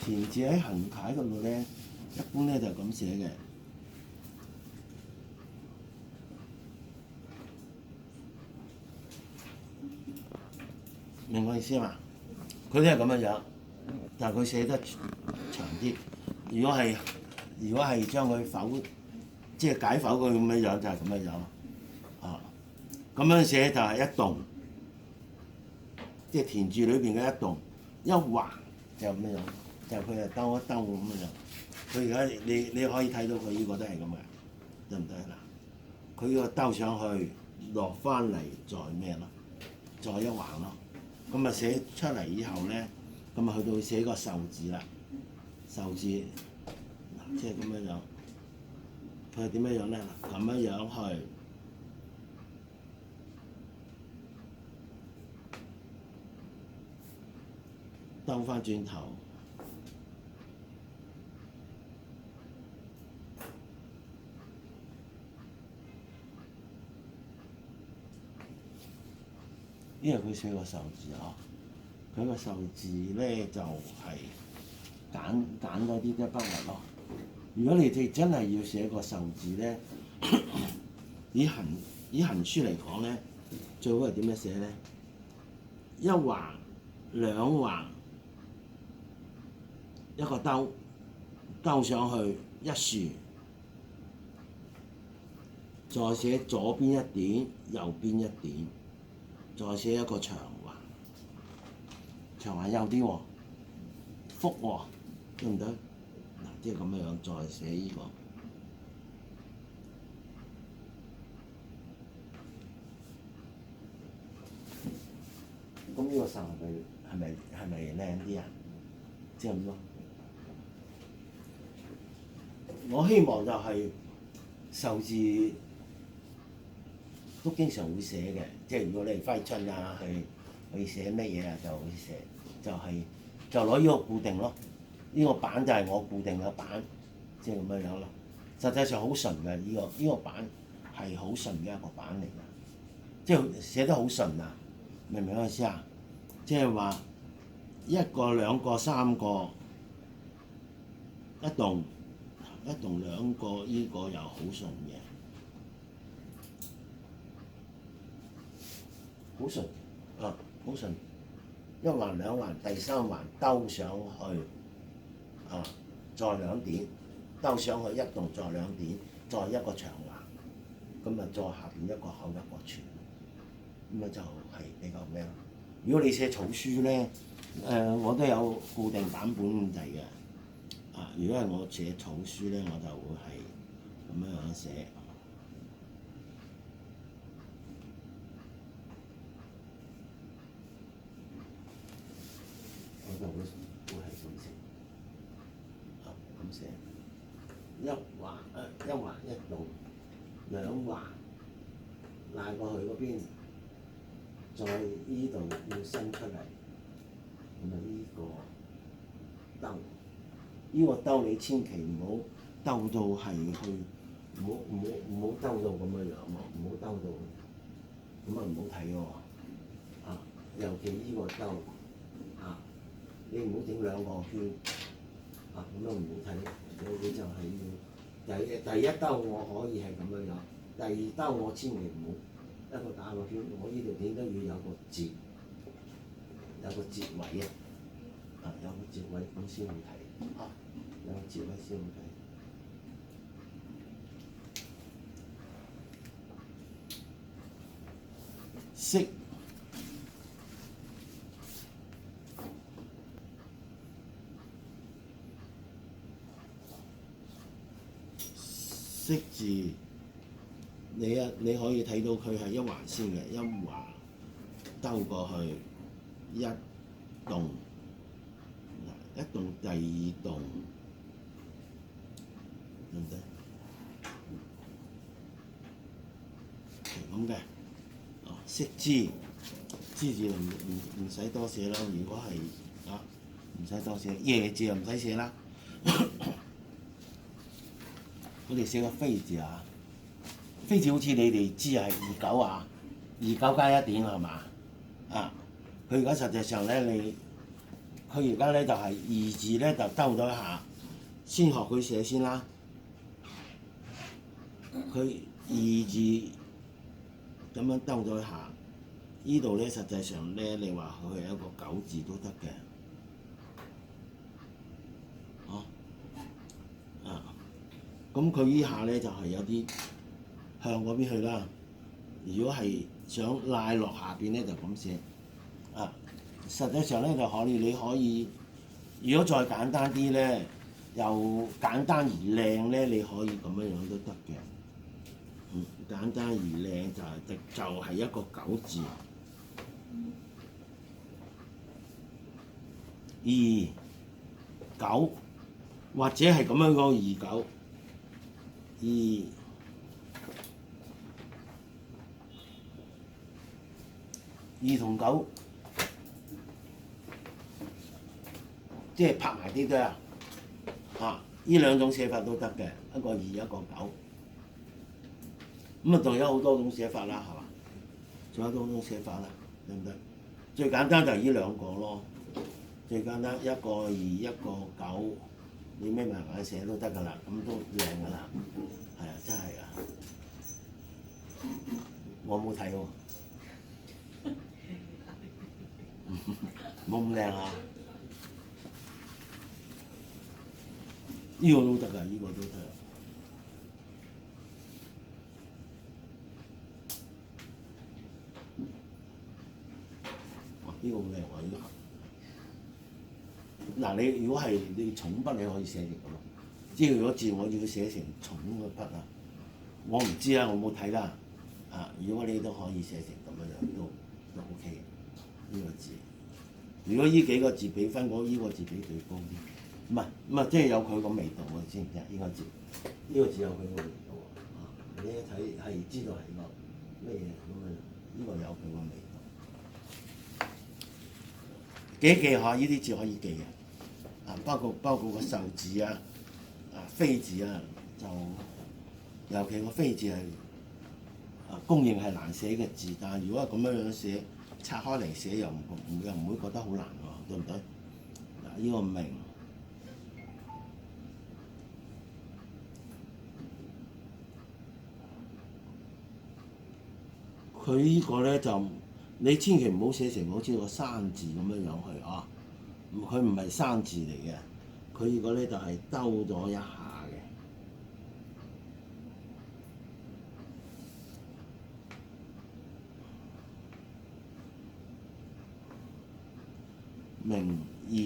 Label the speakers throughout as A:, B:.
A: 田字喺行楷嗰度咧，一般咧就咁寫嘅。明我意思嘛？佢都係咁樣樣，但係佢寫得長啲。如果係將佢即係解剖佢咁樣樣，就係咁樣樣。啊，咁樣寫就係一棟，即係田字裏邊嘅一棟，一橫就咁樣樣，就佢係兜一兜咁樣樣。佢而家你可以睇到佢呢個都係咁嘅，得唔得嗱？佢呢個兜上去，落翻嚟再咩咯？再一橫咯。咁啊寫出嚟以後咧，咁啊去到寫個壽字啦，壽字嗱即係咁樣樣，佢係點樣樣咧？咁樣樣去兜翻轉頭，因為佢寫個壽字啊，佢個壽字咧就係揀多啲嘅筆畫咯。如果你哋真係要寫個壽字咧，以行書嚟講咧，最好係點樣寫咧？一橫兩橫一個兜上去一豎，再寫左邊一點，右邊一點，再寫一個長橫幼啲喎，腹喎，得唔得？嗱，即係咁樣樣再寫呢個。咁呢個壽係咪靚啲啊？即係咁咯。我希望就係壽字都經常會寫嘅，即係如果你揮春啊，去寫乜嘢啊，就會寫，就攞呢個固定咯。呢個版就係我固定嘅版，即係咁樣樣咯。實際上好純嘅，呢個版係好純嘅一個版嚟嘅，即係寫得好純啊！明唔明我意思啊？即係話一個兩個三個一棟兩個，呢個又好純嘅，好純啊，好純。一橫兩橫，第三橫兜上去啊，再兩點兜上去一棟，再兩點，再一個長橫，咁啊再下邊一個口一個全，咁啊就係比較咩咯？如果你寫草書咧，我都有固定版本咁滯嘅。啊，如果係我寫草書咧，我就會係咁樣寫。我就會係咁寫，啊咁寫，一橫一棟，兩橫拉過去嗰邊，再依度要伸出嚟，咁啊依個兜，依個兜你千祈唔好兜到係去，唔好兜到咁樣樣喎，唔好兜到，咁啊唔好睇喎，啊尤其依個兜，啊你唔好整兩個圈，啊咁樣唔好睇，你就係要第一兜我可以係咁樣樣，第二兜我千祈唔好。一個打個圈，我呢度點都要有個折，有個折位啊！啊，有個折位咁先會睇啊，有個折位先會睇。色字，你可以睇到佢係一橫先嘅，一橫兜過去一棟，一棟第二棟，得唔得？咁嘅，哦，識知字唔使多寫啦。如果係啊，唔使多寫，夜字又唔使寫啦。我哋寫個飛字啊，飛字好似你哋知係29啊，29加1點係嘛？啊，佢而家實際上咧，佢而家咧就係二字咧就兜咗一下，先學佢寫先啦。佢二字咁樣兜咗一下，呢度咧實際上咧，你話佢係一個九字都得嘅，咁佢依下咧就係有啲向嗰邊去啦。如果係想拉落下邊咧，就咁寫。實際上咧就你可以，如果再簡單啲咧，又簡單而靚咧，你可以咁樣樣都得嘅。簡單而靚就係一個九字。29或者係咁樣講29。2同9，即係拍埋啲啫。呢兩種寫法都得嘅，一個2，一個9。咁仲有好多種寫法啦，係嘛？仲有好多種寫法啦，得唔得？最簡單就係呢兩個咯。最簡單一個2，一個9，你咩埋眼寫都得㗎啦，咁都靚㗎啦。係啊，真係啊！我冇睇喎，冇咁靚啊！呢個都得㗎，呢個都得。哇！呢個好靚喎，呢個。嗱，你如果係你重筆，你可以寫成咁咯。即係如果字我要寫成重嘅筆啊，我唔知啊，我冇睇啦。如果你都可以寫成咁樣都 OK 嘅呢個字。如果呢幾個字比分，我呢個字比佢高啲。唔係，即係有佢個味道喎，知唔知啊？呢個字有佢個味道喎。你一睇係知道係個咩嘢咁樣，呢個有佢個味道。記下呢啲字可以記嘅。包括個壽字啊、飛字啊，就尤其個飛字係公認係難寫嘅字，但係如果係咁樣寫，拆開嚟寫又唔會覺得好難喎，對唔對？呢個明，佢呢個咧就你千祈唔好寫成好似個山字咁樣樣去啊！佢唔係生字嚟嘅，佢呢個咧就係兜咗一下嘅。明而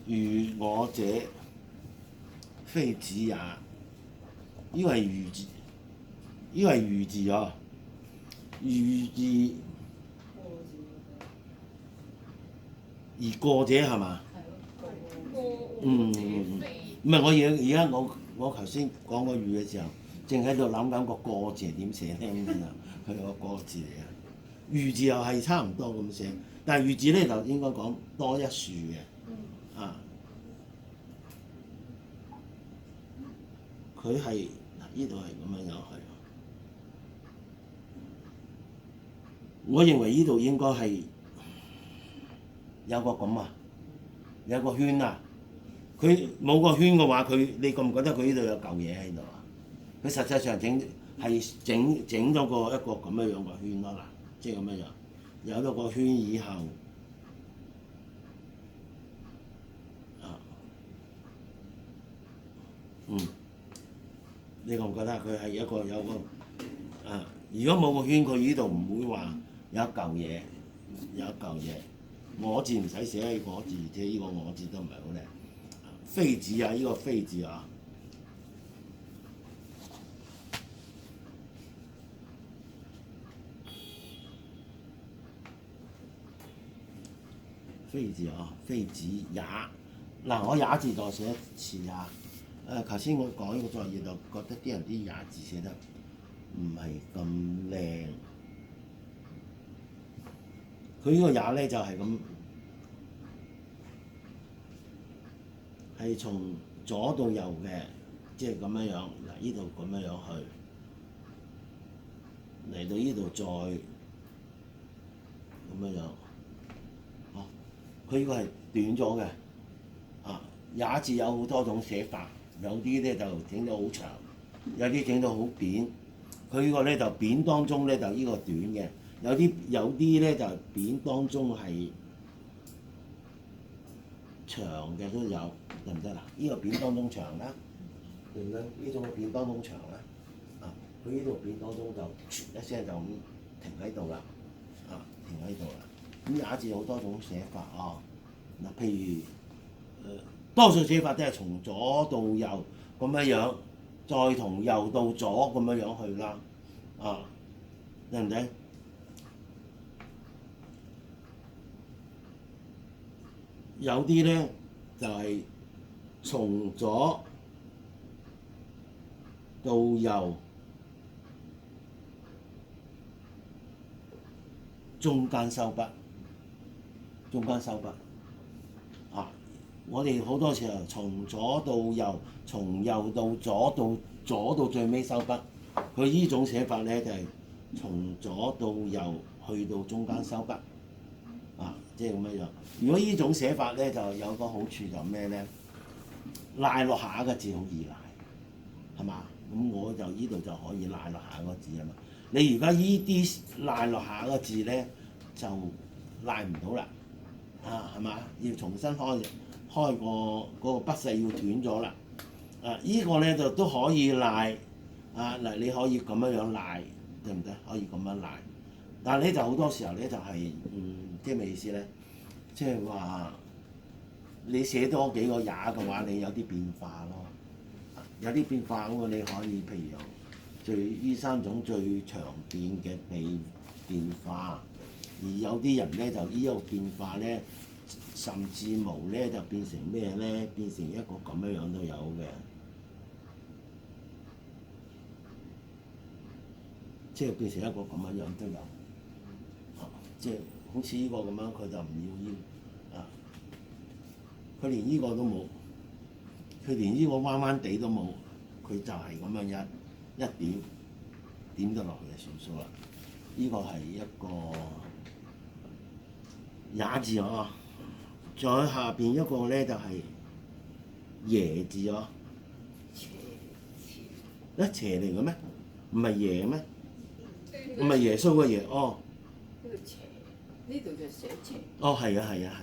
A: 如我者，非子也。呢個係如字，呢個係如字啊！如字而過者係嘛？唔係，而家我頭先講個語嘅時候，正喺度諗緊個過字點寫咧咁樣，佢個過字嚟嘅。如字又係差唔多咁寫，但係如字咧就應該講多一豎嘅。佢係呢度係咁樣去。我認為呢度應該係有個咁啊，有個圈啊。佢冇個圈嘅話，你覺唔覺得佢呢度有嚿嘢喺度啊？佢實際上整咗一個咁樣樣個圈咯，即係咁樣樣，有咗個圈以後，你覺唔覺得佢係有個如果冇個圈，佢呢度唔會話有一嚿嘢，我字唔使寫我字，即係呢個我字都唔係好靚。飛字啊，呢個飛字啊，飛字啊，飛子也。嗱，我也字再寫一次啊。頭先我講呢個作業就覺得啲人啲也字寫得唔係咁靚。佢呢個也咧就係咁，係從左到右嘅，即係咁樣樣。嗱，呢度咁樣樣去，嚟到呢度再咁樣樣。佢呢個係短咗嘅。也字有好多種寫法，有啲咧就整到好長，有啲整到好扁。佢呢個咧就扁當中咧就呢個短嘅，有啲咧就扁當中係長嘅都有，得唔得啦？呢個扁當中長啦，對唔對？呢種扁當中長啦，佢呢度扁當中就一聲就咁停喺度啦，停喺度啦。咁也字好多種寫法嗱，譬如多數寫法都係從左到右咁樣，再從右到左咁樣去啦，得唔得？有啲咧就係從左到右，中間收筆，我哋好多時候從左到右，從右到左，到左到最尾收筆。佢呢種寫法咧就係從左到右去到中間收筆，即係咁樣。如果呢種寫法咧就有個好處就咩咧？賴落下一個字好易賴，係嘛？咁我就呢度就可以賴落下一個字啊嘛。你而家依啲賴落下一個字咧就賴唔到啦，係嘛？要重新開個嗰個筆勢要斷咗啦，依個咧就都可以賴，嗱你可以咁樣賴，對唔對？可以咁樣賴，但係咧就好多時候咧就係即係咩意思咧？即係話你寫多幾個也嘅話，你有啲變化咯，有啲變化咁你可以譬如呢三種最常見嘅變化，而有啲人咧就呢個變化咧。甚至無咧就變成咩咧？變成一個咁樣都有嘅，即係變成一個咁樣都有，即係好似呢個咁樣，佢就唔要呢，佢連呢個都冇，佢連呢個彎彎地都冇，佢就係咁樣一點咗落去就算數啦。呢個係一個也字再下邊一個咧就係耶字斜嚟嘅咩？唔係耶咩？唔係耶穌嘅耶
B: 呢個斜，呢度就寫斜。
A: 係啊！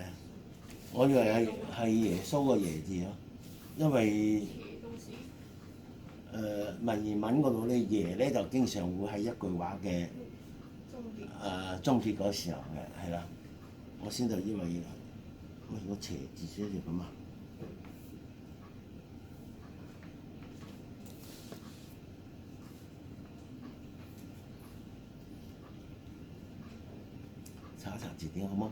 A: 我以為係耶穌嘅耶字因為文言文嗰度咧耶咧就經常會喺一句話嘅終結嗰時候嘅，係啦，我先就以為。個斜字寫住咁查一查字典好冇？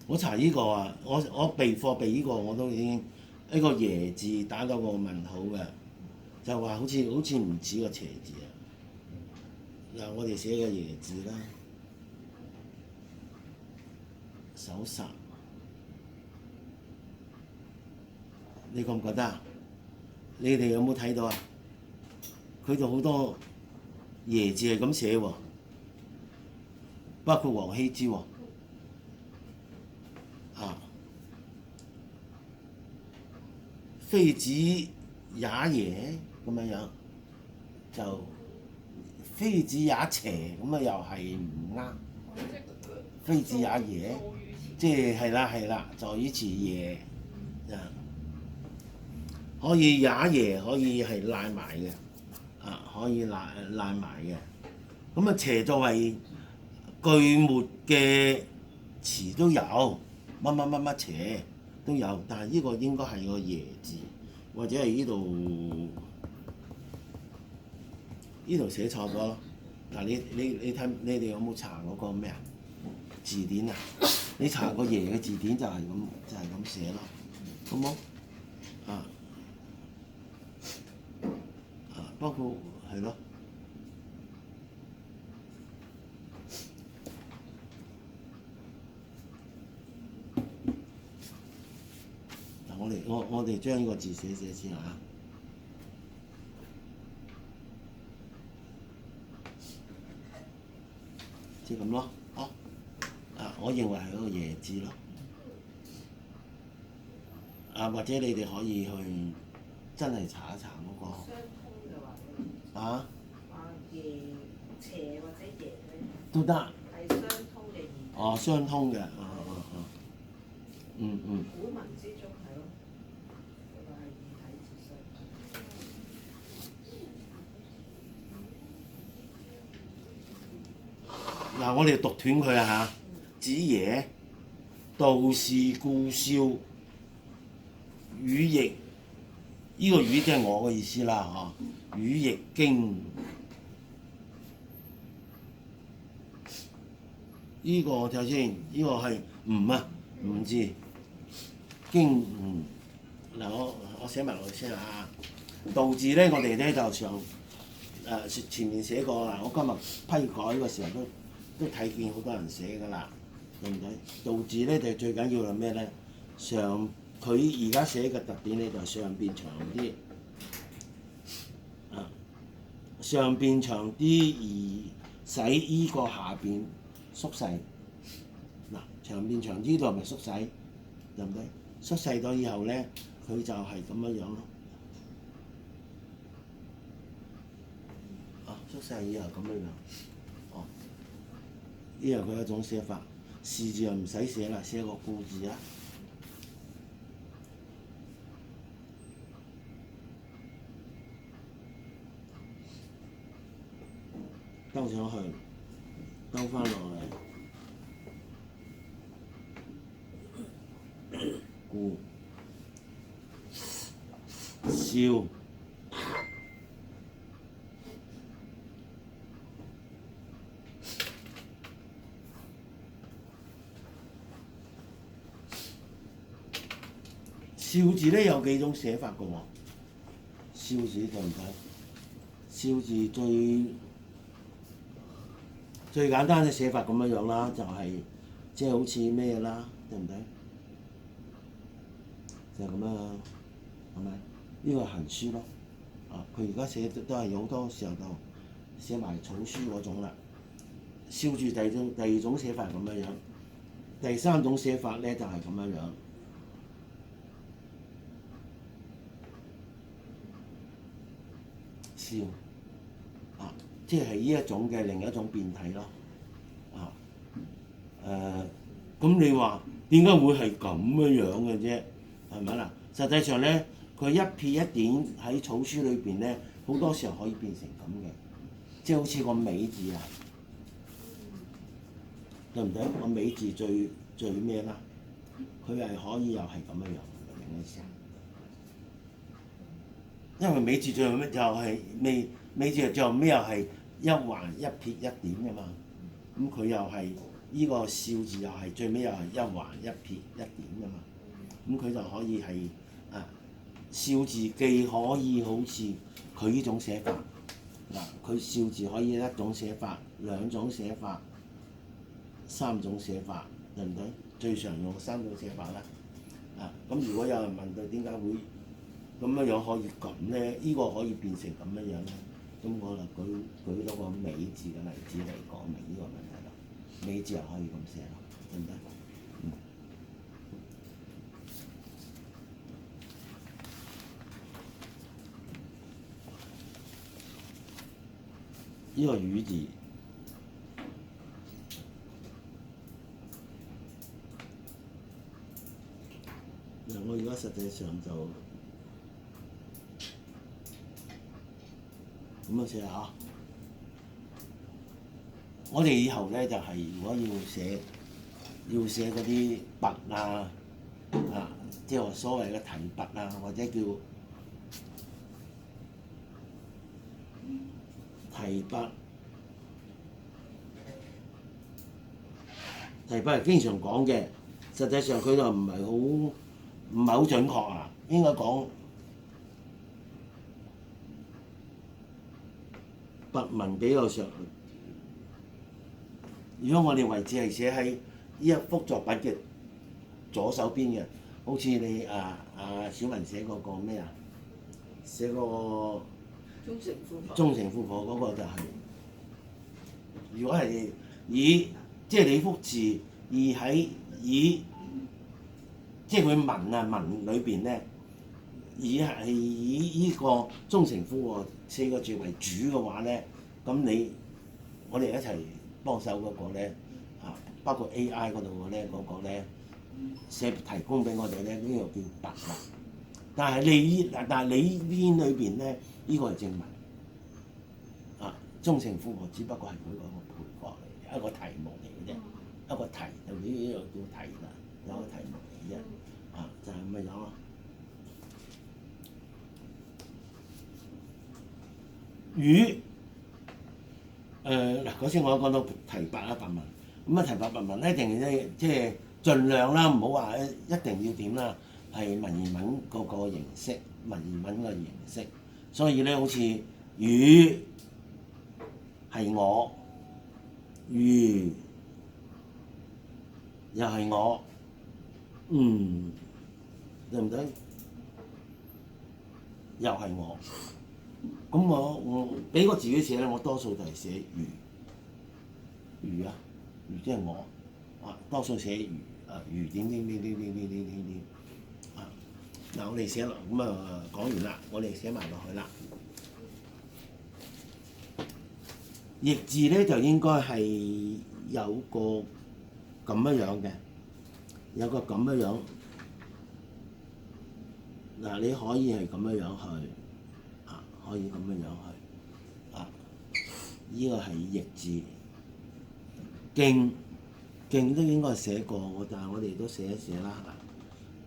A: 我查呢個我備課備呢個我都已經一個耶字打咗個問號嘅，就話好似唔似個斜字嗱，我哋寫個耶字啦。手殺，你覺唔覺得啊？你哋有冇睇到啊？佢就好多耶字係咁寫喎，包括王羲之喎，非子也耶咁樣就非子也斜咁又係唔啱，非子也耶。即係啦，在於詞耶，可以也耶，可以係賴埋嘅，可以賴埋嘅。咁斜作為句末嘅詞都有，乜斜都有，但係呢個應該係個耶字，或者係呢度寫錯咗咯。嗱，你睇你哋有冇查嗰個咩字典啊？你查個耶嘅字典就係咁寫咯，好冇？包括係咯。嗱，我哋將呢個字寫先嚇。即係咁咯，哦，我認為係嗰個椰字咯。或者你哋可以去真係查一查嗰個。
B: 相通嘅話咧。
A: 啊？
B: 耶邪或者耶咧。
A: 都得。
B: 係相通嘅意。
A: 哦，相通嘅，
B: 古文之中係咯，嗰個係異體字相。
A: 嗱，我哋讀斷佢啊嚇，子爺，道士故少，羽翼，呢個羽即係我嘅意思啦嚇，羽翼經。呢個睇下先，呢個係唔知經嗱，我寫埋落去先啊。道字咧，我哋咧就前面寫過啦。我今日批改嘅時候都睇見好多人寫㗎啦，對唔對？道字咧就最緊要係咩咧？佢而家寫嘅特點咧就上邊長啲，上邊長啲而使依個下邊縮細。嗱，長邊長啲度係咪縮細？對唔對？縮細咗以後咧，佢就係咁樣樣咯。縮細以後咁樣樣。哦，呢個佢一種寫法。士字又唔使寫啦，寫個故字啊。兜上去，兜翻落嚟。故少少字咧有幾種寫法嘅喎，少字對唔對？少字最簡單嘅寫法咁樣樣啦，就係即係好似咩啦，對唔對？就係咁樣，係咪？呢個係行書咯，佢而家寫都係有好多時候就寫埋草書嗰種啦。少字第二種寫法係咁樣樣，第三種寫法咧就係咁樣樣。少即係呢一種嘅另一種變體咯。咁你話點解會係咁樣樣嘅啫？係咪啦？實際上咧，佢一撇一點喺草書裏邊咧，好多時候可以變成咁嘅，即係好似個美字啊，對唔對？個美字最咩啦？佢係可以又係咁樣樣，明唔明意思啊？因為美字最後咩就係美字最後咩又係一橫一撇一點嘅嘛，咁佢又係呢個少字又係最尾又係一橫一撇一點嘅嘛，咁佢就可以係少字既可以好似佢呢種寫法，佢少字可以一種寫法、兩種寫法、三種寫法，對唔對？最常用三種寫法啦。咁如果有人問到點解會咁樣樣可以咁咧？呢個可以變成咁樣樣咧？咁我就舉咗個美字嘅例子嚟講明呢個問題啦。美字又可以咁寫咯，對唔對？呢個羽字，我而家實際上就咁樣寫嚇。我哋以後咧就係、如果要寫嗰啲跋即係所謂嘅提跋啊，或者叫提跋係經常講嘅，實際上佢就唔係好準確啊，應該講跋文比較上。如果我哋位置係寫喺呢一幅作品嘅左手邊嘅，好似你小文寫嗰個咩啊？寫嗰個忠誠富婆嗰個就係、如果係以即係你幅字，而喺以即係佢文裏邊咧，係以呢個忠誠附和4個字為主嘅話咧，咁我哋一齊幫手嗰個咧包括 AI 嗰度嘅咧嗰個咧提供俾我哋咧，呢個叫白話。但係你邊裏邊咧，呢個係正文忠誠附和只不過係佢嗰個配角嚟，一個題目嚟嘅啫，一個題就呢個叫題啦，有個題目嚟嘅啫，就係咁嘅樣咯。語嗱嗰先我講到提白啦，白文咁提白文咧，一定即係盡量啦，唔好話一定要點啦，係文言文嗰個形式，文言文嘅形式。所以咧，好似語係我，如又係我，對唔對？又係我。咁我俾我自己寫咧，我多數就係寫如即係我多數寫如點嗱，我哋寫落咁講完啦，我哋寫埋落去啦。譯字咧就應該係有個咁樣嘅，有個咁樣嗱，你可以係咁樣去可以咁樣去呢個係譯字。勁都應該寫過，但係我哋都寫一寫啦，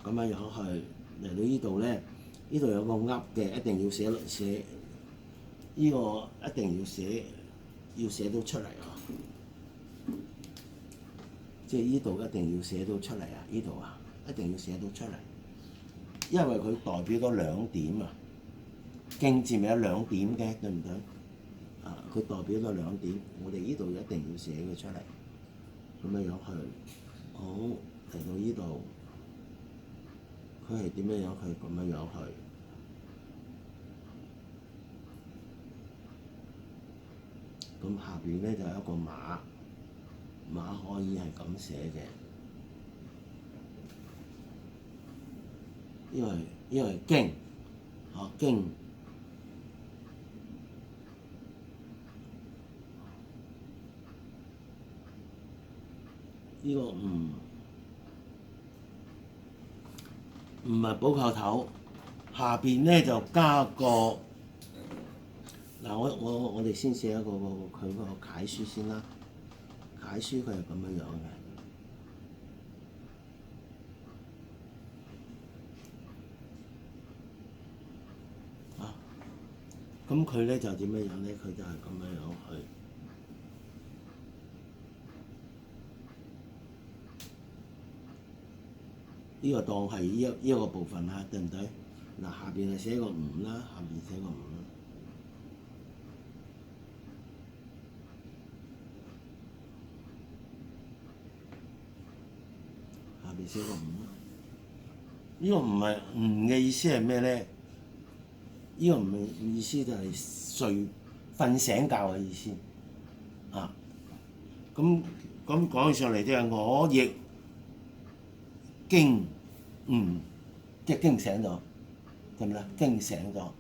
A: 咁樣去嚟到呢度咧，呢度有個噏嘅，一定要寫呢個一定要寫到出嚟即係呢度一定要寫到出嚟呢度一定要寫到出嚟，因為佢代表咗兩點勁字咪有兩點嘅，對唔對？佢代表咗兩點，我哋呢度一定要寫佢出嚟，咁樣去。好，嚟到呢度，佢係點樣去？咁樣去。咁下邊咧就有一個馬可以係咁寫嘅，因為經經。呢個唔係補扣頭，下邊咧就加個嗱，我哋先寫一個佢個楷書先啦。楷書佢係咁樣嘅，咁佢咧就點樣咧？佢就係咁樣去。呢個當係呢一個部分對唔對？嗱，下邊係寫個唔啦，下邊寫個唔啦，下邊寫個唔啦。呢個唔係唔嘅意思係咩咧？呢個唔嘅意思就係瞓醒覺嘅意思咁講起上嚟即係我亦驚即係驚醒咗，係咪啦？驚醒咗，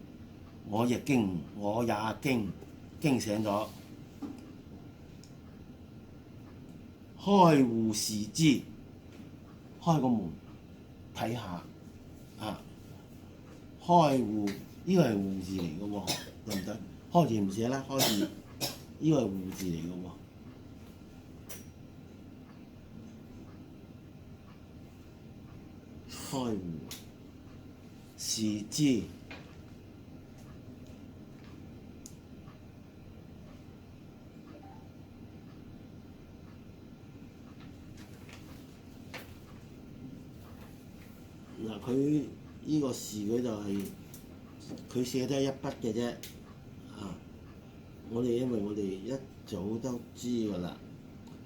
A: 我亦驚，我也驚醒咗。開戶視之，開個門睇下開戶呢個係戶字嚟嘅喎，對唔對？開字唔寫啦，開字呢個係戶字嚟嘅喎。開戶視之，嗱，佢呢個視佢就係佢寫得一筆嘅啫我哋因為我哋一早都知㗎啦，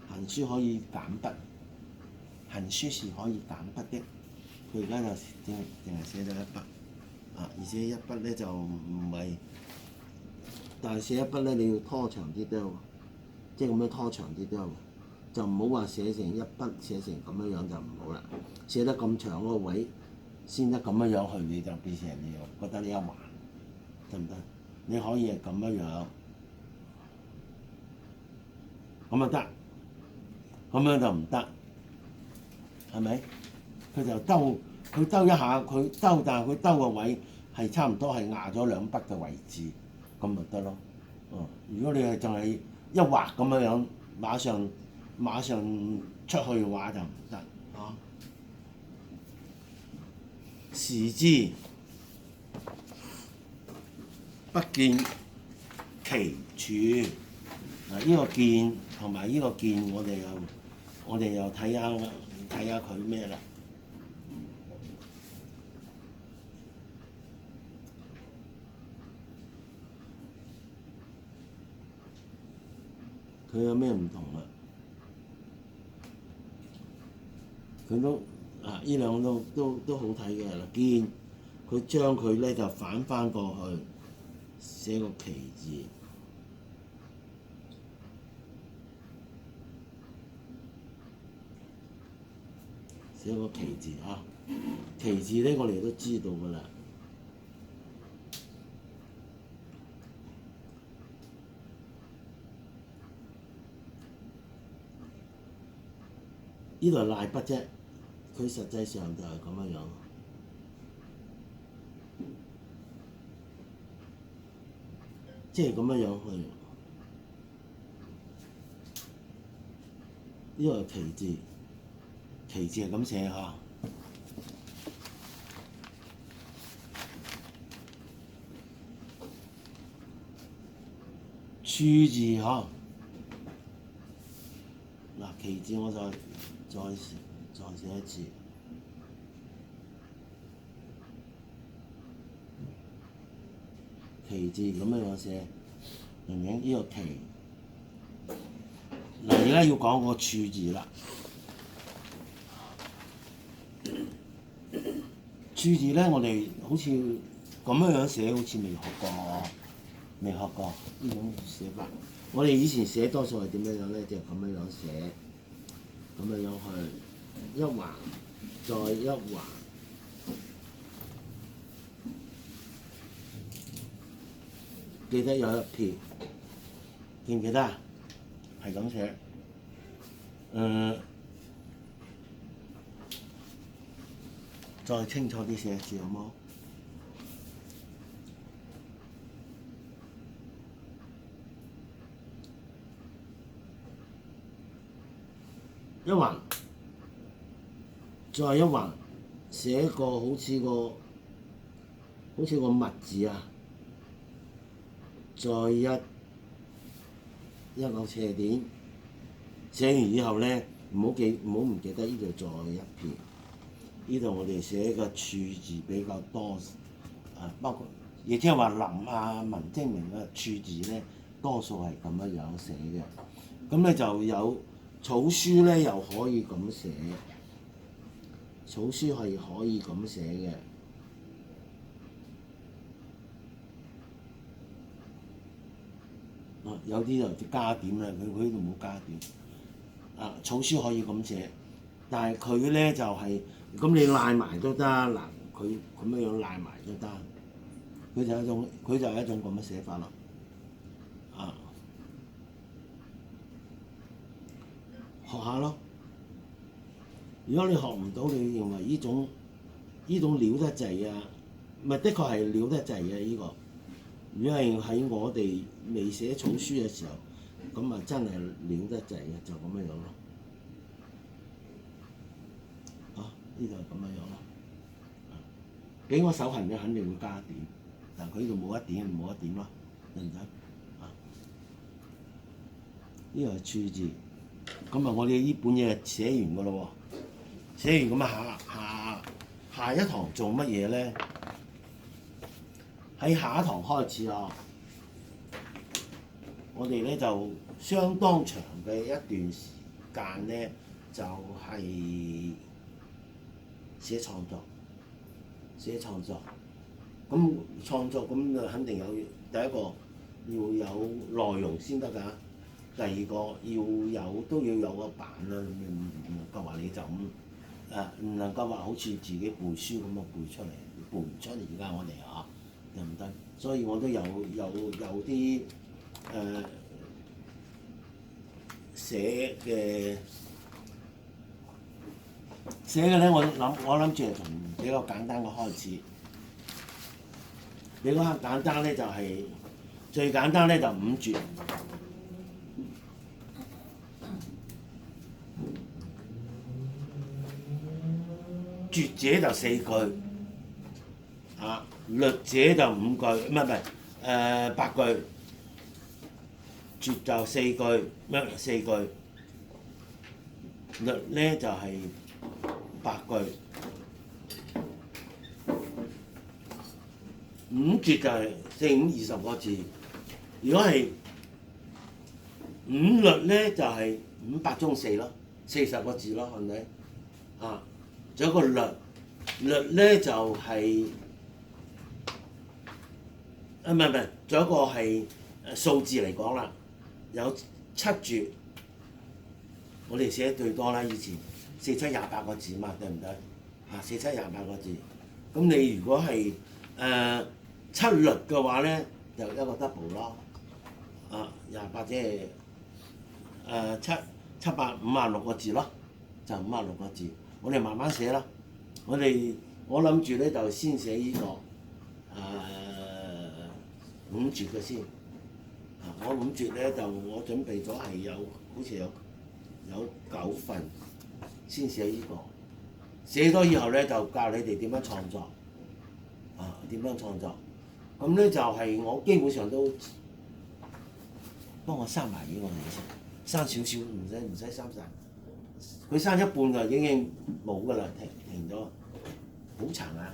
A: 行書可以減筆，行書是可以減筆的。佢而家就淨係寫咗一筆而且一筆咧就唔係，但係寫一筆咧你要拖長啲都有，即係咁樣拖長啲都有。就唔好話寫成一筆寫成咁樣樣就唔好啦，寫得咁長嗰個位先得咁樣樣去，你就變成你又覺得呢一橫得唔得？你可以係咁樣樣，咁啊得，咁樣就唔得，係咪？佢就兜，佢兜一下，佢兜，但係佢兜個位係差唔多係壓咗兩筆嘅位置，咁咪得咯。哦，如果你係就係一畫咁樣樣，馬上出去嘅話就唔得啊。時之不見其處，嗱，呢個見同埋呢個見，我哋又睇下佢咩啦。佢有咩唔同啊？佢都呢兩個都好睇嘅啦。見佢將佢咧就反翻過去，寫個其字，寫個其字啊。其字咧，我哋都知道㗎啦。呢度係賴筆啫，佢實際上就係咁樣樣，即係咁樣樣去。呢個係其字，其字係咁寫嚇。處字嚇，嗱，其字我再寫一次。其字咁樣樣寫，明唔明？呢個其嗱，而家要講個處字啦。處字咧，我哋好似咁樣樣寫，好似未學過呢種寫法。我哋以前寫多數係點樣樣咧？就係咁樣樣寫，咁樣樣去一橫再一橫。記得有一撇，記唔記得啊？係咁寫。再清楚啲寫字好冇？一橫，再一橫，寫個好似個密字啊！再一個斜點，寫完以後咧，唔好唔記得呢度再一撇。呢度我哋寫個處字比較多，包括亦即係話林啊、文徵明嘅處字咧，多數係咁樣樣寫嘅。咁咧就有草書咧，又可以咁寫，草書係可以咁寫嘅。有啲就加點啦，佢呢度冇加點。草書可以咁寫，但係佢咧就係咁你賴埋都得，嗱佢咁樣樣賴埋都得，佢就係一種咁嘅寫法咯。學下咯。如果你學唔到，你認為呢種潦得滯啊，咪的確係潦得滯嘅呢個。如果係喺我哋未寫草書嘅時候，咁啊真係潦得滯嘅，就咁樣樣咯。呢度係咁樣樣咯。俾我手痕嘅肯定會加點，但佢呢度冇一點咯，得唔得？呢個係處字，咁啊我哋呢本嘢寫完㗎咯喎，寫完咁啊下一堂做乜嘢咧？喺下一堂開始啊，我哋咧就相當長嘅一段時間咧，就係寫創作。咁創作咁就肯定有第一個要有內容先得㗎。第二個都要有個版啦，唔能夠話你就咁唔能夠話好似自己背書咁樣背出嚟，背唔出嚟而家我哋又唔得，所以我都有啲寫嘅咧，我諗住係從比較簡單嘅開始。比較簡單咧就係、最簡單咧就5絕。絕者就4句，律者就5句，唔係8句，絕就4句，4句，律咧就係8句，5絕就係4、5、20個字。如果係5律咧就係5、8中4咯，40個字咯，係咪？仲有個律咧就係唔係，仲有一個係數字嚟講啦，有7絕，我哋寫得最多啦，以前4、7、28個字嘛，對唔對？4、7、28個字，咁你如果係7律嘅話咧，就一個 double 咯，28即係756個字咯，就56個字。我哋慢慢寫啦。我諗住咧就先寫呢個5絕嘅先。我5絕咧就我準備咗係好似有9份先寫呢個。寫咗以後咧就教你哋點樣創作。點樣創作？咁咧就係我基本上都幫我刪埋呢個嘢先，刪少少，唔使刪晒。佢刪一半就已經冇㗎啦，停咗，好長啊！